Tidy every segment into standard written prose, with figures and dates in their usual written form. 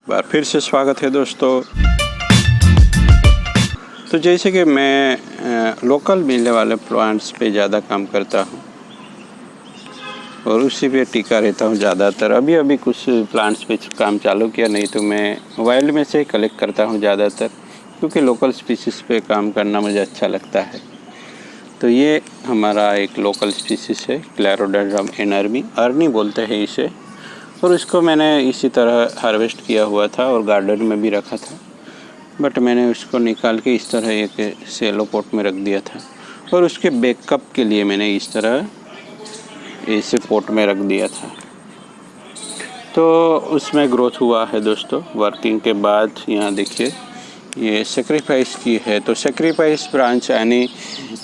बार फिर से स्वागत है दोस्तों। तो जैसे कि मैं लोकल मिलने वाले प्लांट्स पे ज़्यादा काम करता हूँ और उसी पे टिका रहता हूँ ज़्यादातर। अभी कुछ प्लांट्स पे काम चालू किया, नहीं तो मैं वाइल्ड में से कलेक्ट करता हूँ ज़्यादातर, क्योंकि लोकल स्पीसीज़ पे काम करना मुझे अच्छा लगता है। तो ये हमारा एक लोकल स्पीसीज़ है, क्लेरोडेंड्रम एनर्मी, अर्नी बोलते हैं इसे। और इसको मैंने इसी तरह हार्वेस्ट किया हुआ था और गार्डन में भी रखा था, बट मैंने उसको निकाल के इस तरह एक सेलो पॉट में रख दिया था और उसके बैकअप के लिए मैंने इस तरह ऐसे पॉट में रख दिया था। तो उसमें ग्रोथ हुआ है दोस्तों। वर्किंग के बाद यहाँ देखिए ये सेक्रीफाइस की है, तो सेक्रीफाइस ब्रांच यानी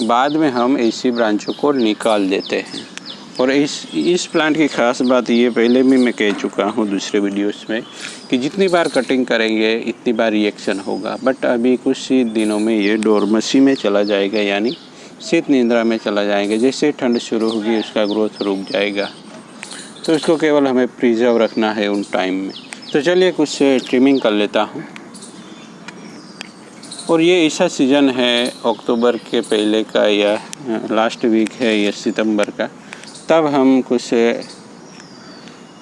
बाद में हम ऐसी ब्रांचों को निकाल देते हैं। और इस प्लांट की ख़ास बात ये पहले भी मैं कह चुका हूँ दूसरे वीडियोस में कि जितनी बार कटिंग करेंगे इतनी बार रिएक्शन होगा, बट अभी कुछ ही दिनों में ये डोरमेसी में चला जाएगा, यानी शीत निद्रा में चला जाएगा। जैसे ठंड शुरू होगी उसका ग्रोथ रुक जाएगा, तो इसको केवल हमें प्रिजर्व रखना है उन टाइम में। तो चलिए कुछ ट्रिमिंग कर लेता हूँ। और ये ऐसा सीज़न है अक्टूबर के पहले का या लास्ट वीक है ये सितंबर का, तब हम कुछ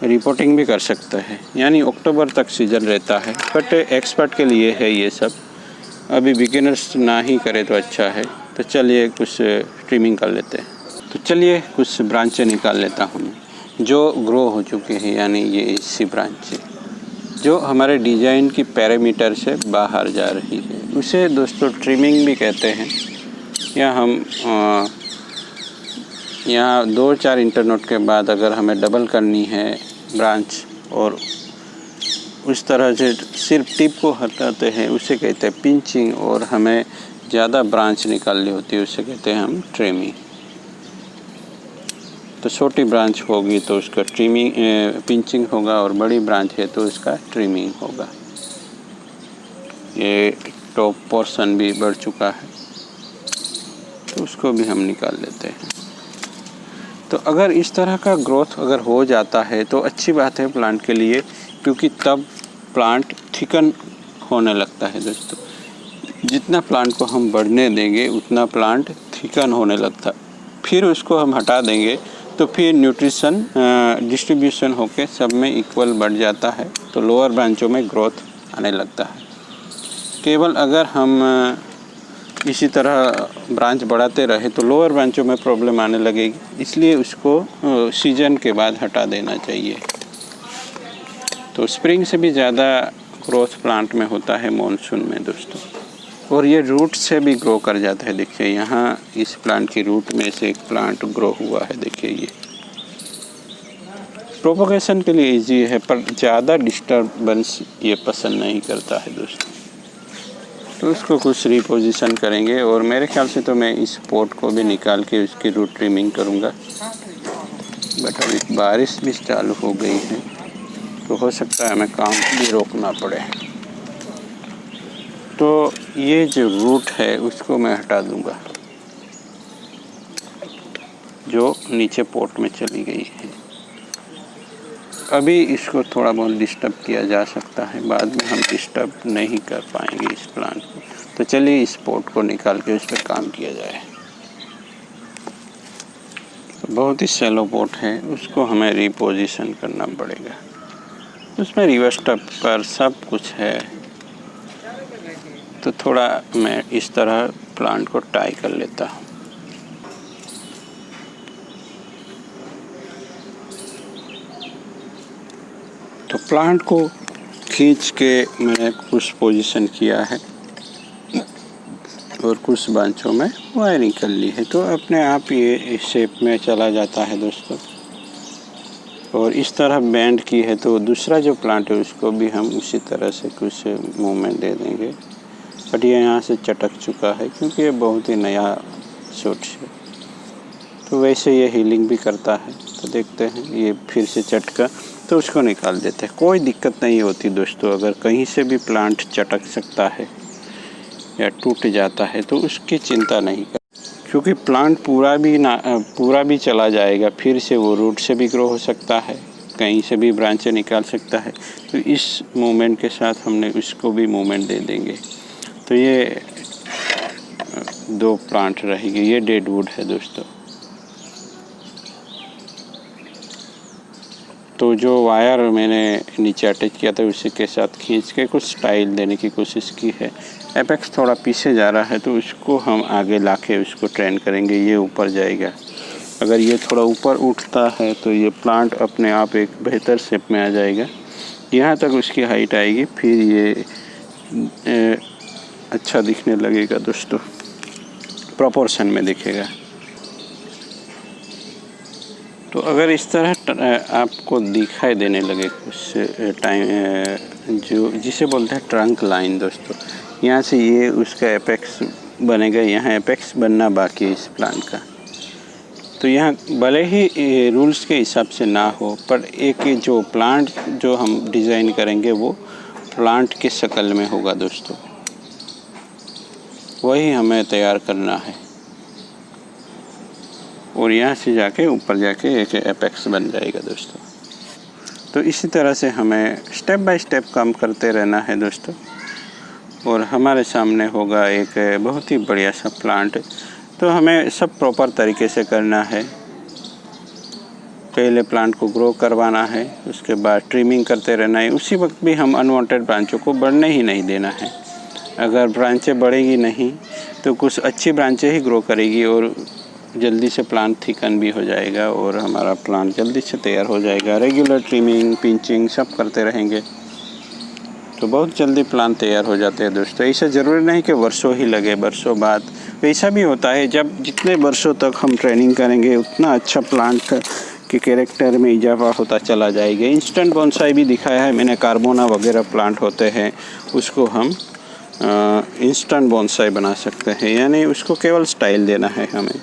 रिपोर्टिंग भी कर सकते हैं, यानी अक्टूबर तक सीज़न रहता है। बट एक्सपर्ट के लिए है ये सब, अभी बिगिनर्स ना ही करे तो अच्छा है। तो चलिए कुछ ट्रिमिंग कर लेते हैं। तो चलिए कुछ ब्रांचें निकाल लेता हूँ मैं जो ग्रो हो चुके हैं, यानी ये इसी ब्रांचें जो हमारे डिज़ाइन की पैरामीटर से बाहर जा रही है, उसे दोस्तों ट्रिमिंग भी कहते हैं। या हम यहाँ 2-4 इंटरनोट के बाद अगर हमें डबल करनी है ब्रांच और उस तरह से सिर्फ टिप को हटाते हैं, उसे कहते हैं पिंचिंग। और हमें ज़्यादा ब्रांच निकालनी होती है, उसे कहते हैं हम ट्रिमिंग। तो छोटी ब्रांच होगी तो उसका पिंचिंग होगा, और बड़ी ब्रांच है तो उसका ट्रिमिंग होगा। ये टॉप पोर्शन भी बढ़ चुका है तो उसको भी हम निकाल लेते हैं। तो अगर इस तरह का ग्रोथ अगर हो जाता है तो अच्छी बात है प्लांट के लिए, क्योंकि तब प्लांट थिकन होने लगता है दोस्तों। जितना प्लांट को हम बढ़ने देंगे उतना प्लांट थिकन होने लगता है। फिर उसको हम हटा देंगे तो फिर न्यूट्रिशन डिस्ट्रीब्यूशन होके सब में इक्वल बढ़ जाता है, तो लोअर ब्रांचों में ग्रोथ आने लगता है। केवल अगर हम इसी तरह ब्रांच बढ़ाते रहे तो लोअर ब्रांचों में प्रॉब्लम आने लगेगी, इसलिए उसको सीजन के बाद हटा देना चाहिए। तो स्प्रिंग से भी ज़्यादा ग्रोथ प्लांट में होता है मॉनसून में दोस्तों। और ये रूट से भी ग्रो कर जाता है। देखिए यहाँ इस प्लांट की रूट में से एक प्लांट ग्रो हुआ है, देखिए ये प्रोपगेशन के लिए इजी है, पर ज़्यादा डिस्टर्बेंस ये पसंद नहीं करता है दोस्तों। तो उसको कुछ रिपोजिशन करेंगे, और मेरे ख्याल से तो मैं इस पॉट को भी निकाल के उसकी रूट ट्रिमिंग करूँगा। बट अभी बारिश भी चालू हो गई है तो हो सकता है हमें काम भी रोकना पड़े। तो ये जो रूट है उसको मैं हटा दूँगा जो नीचे पॉट में चली गई है। अभी इसको थोड़ा बहुत डिस्टर्ब किया जा सकता है, बाद में हम डिस्टर्ब नहीं कर पाएंगे इस प्लांट को। तो चलिए इस पॉट को निकाल के उस पर काम किया जाए। तो बहुत ही शैलो पॉट है, उसको हमें रिपोजिशन करना पड़ेगा। उसमें रिवर्स टपर सब कुछ है, तो थोड़ा मैं इस तरह प्लांट को टाई कर लेता हूँ। तो प्लांट को खींच के मैंने कुछ पोजीशन किया है और कुछ ब्रांचों में वायरिंग कर ली है, तो अपने आप ये इस शेप में चला जाता है दोस्तों। और इस तरह बेंड की है तो दूसरा जो प्लांट है उसको भी हम उसी तरह से कुछ मूवमेंट दे देंगे। बट ये यहाँ से चटक चुका है क्योंकि ये बहुत ही नया शूट है, तो वैसे ये हीलिंग भी करता है। तो देखते हैं ये फिर से चटका, तो उसको निकाल देते हैं। कोई दिक्कत नहीं होती दोस्तों, अगर कहीं से भी प्लांट चटक सकता है या टूट जाता है तो उसकी चिंता नहीं कर, क्योंकि प्लांट पूरा भी चला जाएगा, फिर से वो रूट से भी ग्रो हो सकता है कहीं से भी ब्रांचें निकाल सकता है। तो इस मूवमेंट के साथ हमने उसको भी मूवमेंट दे देंगे। तो ये 2 प्लांट रहेगी। ये डेड वुड है दोस्तों। तो जो वायर मैंने नीचे अटैच किया था उसी के साथ खींच के कुछ स्टाइल देने की कोशिश की है। एपेक्स थोड़ा पीछे जा रहा है तो उसको हम आगे लाके उसको ट्रेन करेंगे, ये ऊपर जाएगा। अगर ये थोड़ा ऊपर उठता है तो ये प्लांट अपने आप एक बेहतर शेप में आ जाएगा। यहाँ तक उसकी हाइट आएगी, फिर ये अच्छा दिखने लगेगा दोस्तों, प्रोपोर्शन में दिखेगा। तो अगर इस तरह आपको दिखाई देने लगे कुछ टाइम, जो जिसे बोलते हैं ट्रंक लाइन दोस्तों, यहाँ से ये उसका एपेक्स बनेगा। यहाँ एपेक्स बनना बाकी है इस प्लांट का। तो यहाँ भले ही रूल्स के हिसाब से ना हो, पर एक जो प्लांट जो हम डिज़ाइन करेंगे वो प्लांट के शक्ल में होगा दोस्तों, वही हमें तैयार करना है। और यहाँ से जाके ऊपर जाके एक एपेक्स बन जाएगा दोस्तों। तो इसी तरह से हमें स्टेप बाय स्टेप काम करते रहना है दोस्तों, और हमारे सामने होगा एक बहुत ही बढ़िया सा प्लांट। तो हमें सब प्रॉपर तरीके से करना है। पहले प्लांट को ग्रो करवाना है, उसके बाद ट्रिमिंग करते रहना है। उसी वक्त भी हम अनवांटेड ब्रांचों को बढ़ने ही नहीं देना है। अगर ब्रांचें बढ़ेगी नहीं तो कुछ अच्छी ब्रांचें ही ग्रो करेगी और जल्दी से प्लांट थिकन भी हो जाएगा और हमारा प्लांट जल्दी से तैयार हो जाएगा। रेगुलर ट्रिमिंग, पिंचिंग सब करते रहेंगे तो बहुत जल्दी प्लांट तैयार हो जाते हैं दोस्तों। ऐसा ज़रूरी नहीं कि वर्षों ही लगे, वर्षों बाद। ऐसा भी होता है जब जितने वर्षों तक हम ट्रेनिंग करेंगे उतना अच्छा प्लांट के कैरेक्टर में इजाफा होता चला जाएगा। इंस्टेंट बोनसाई भी दिखाया है मैंने, कार्बोना वगैरह प्लांट होते हैं उसको हम इंस्टेंट बोनसाई बना सकते हैं, यानी उसको केवल स्टाइल देना है हमें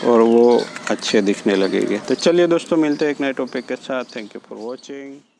और वो अच्छे दिखने लगेंगे। तो चलिए दोस्तों, मिलते हैं एक नए टॉपिक के साथ। Thank you for watching.